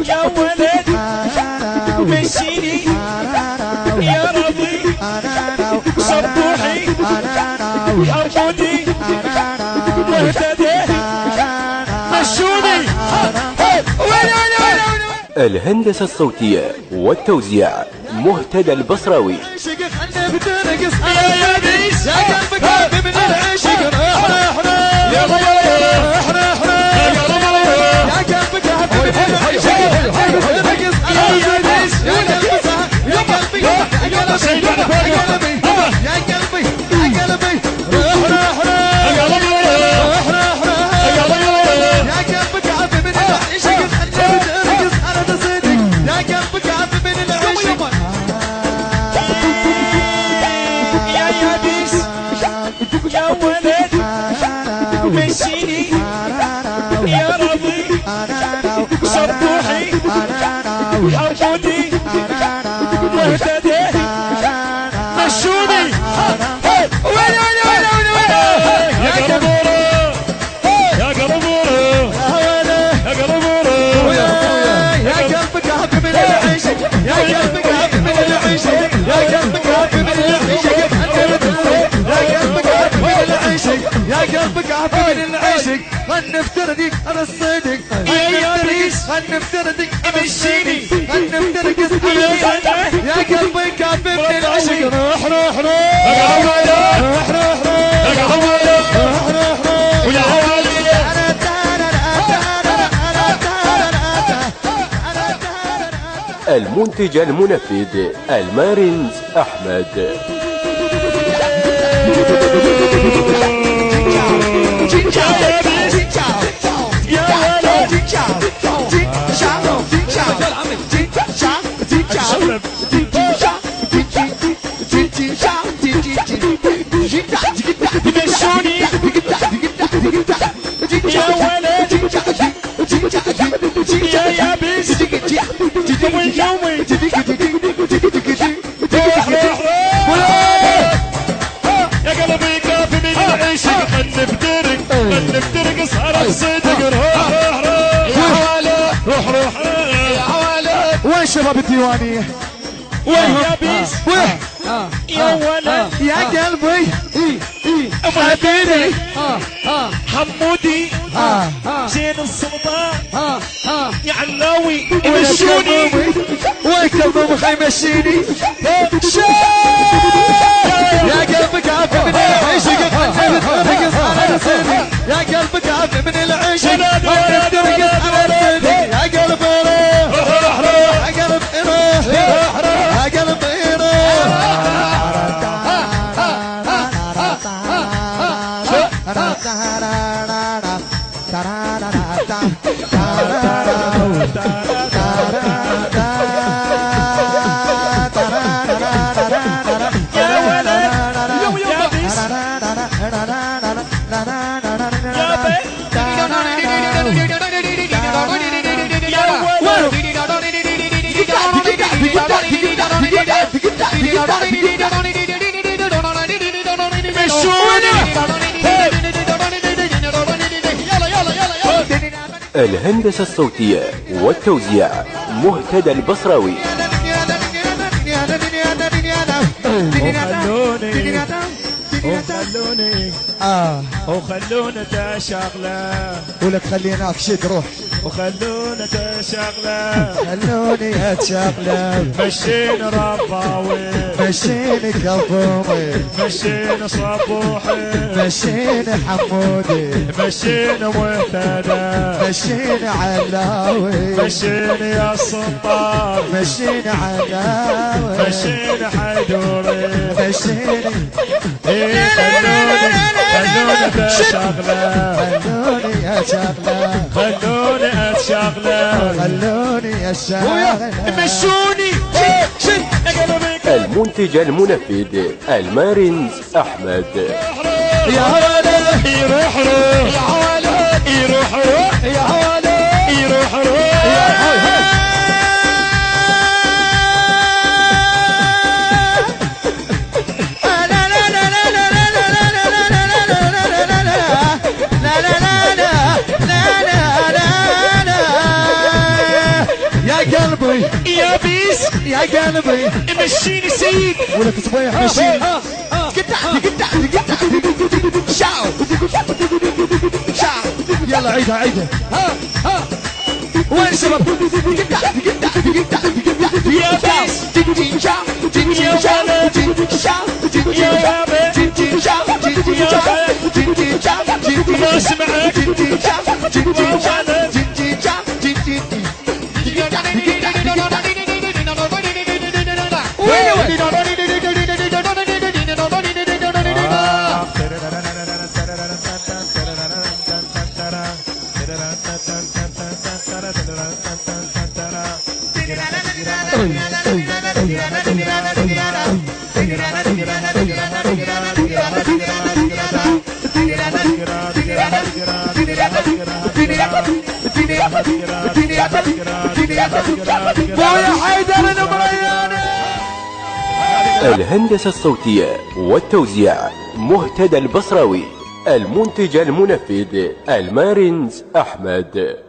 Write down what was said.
يا ولد مشيني يا ربي صبوحي حمودي مهتدي مشوني. الهندسة الصوتية والتوزيع مهتدى البصراوي. يا ولد مشيني يا ربي صبوحي حمودي مهتدي مشوني. يا قربورو يا قربورو يا قربورو يا قلبك عافي من العيشك يا قلبك عافي من العيشك يا قلبك عافي من العيشك يا قلبك عافي من العيشك. خلنا نفتردك انا الصدق خلنا نفتردك مشيني خلنا نفتردك يا قلبك عافي من العيشك. روح روح المنتج المنفذ المارينز أحمد. نفترق صار صدق. روح يا ولد. وين شباب الديوانية؟ وين يا بيس؟ وين يا ولد يا قلبي حبيبي حمودي زين السلطان يا علاوي مشوني. وين قلبي يمشيني يا قلبك عافي من العيشك يا قلبك عافي من العيشك يا قلبي يا قلب يا قلب الهندسة الصوتية والتوزيع مهتدى البصراوي. وخلونا تشغله ولك خليناك شد روح وخلونا تشغله خلوني اتشغله مشينا رباوي مشيني كظومي مشينا صبوحي مشيني حمودي مشينا مهتدى مشيني علاوي مشينا يا السلطان مشيني علاوي مشينا حيدوري مشيني خلونا تشغله خلوني اتشغله خلوني اتشغله خلوني اتشغله مشوني. المنتج المنفذ المارينز أحمد. يا ولد يروح يا ولد يروح يا ولد يروح يا قلبي مشيني سيد ولك صبيح مشي شاو يلا عيدها عيدها وين الشباب يا بس ما سمعك الهندسة الصوتية والتوزيع مهتدى البصراوي. المنتج المنفذ المارينز أحمد.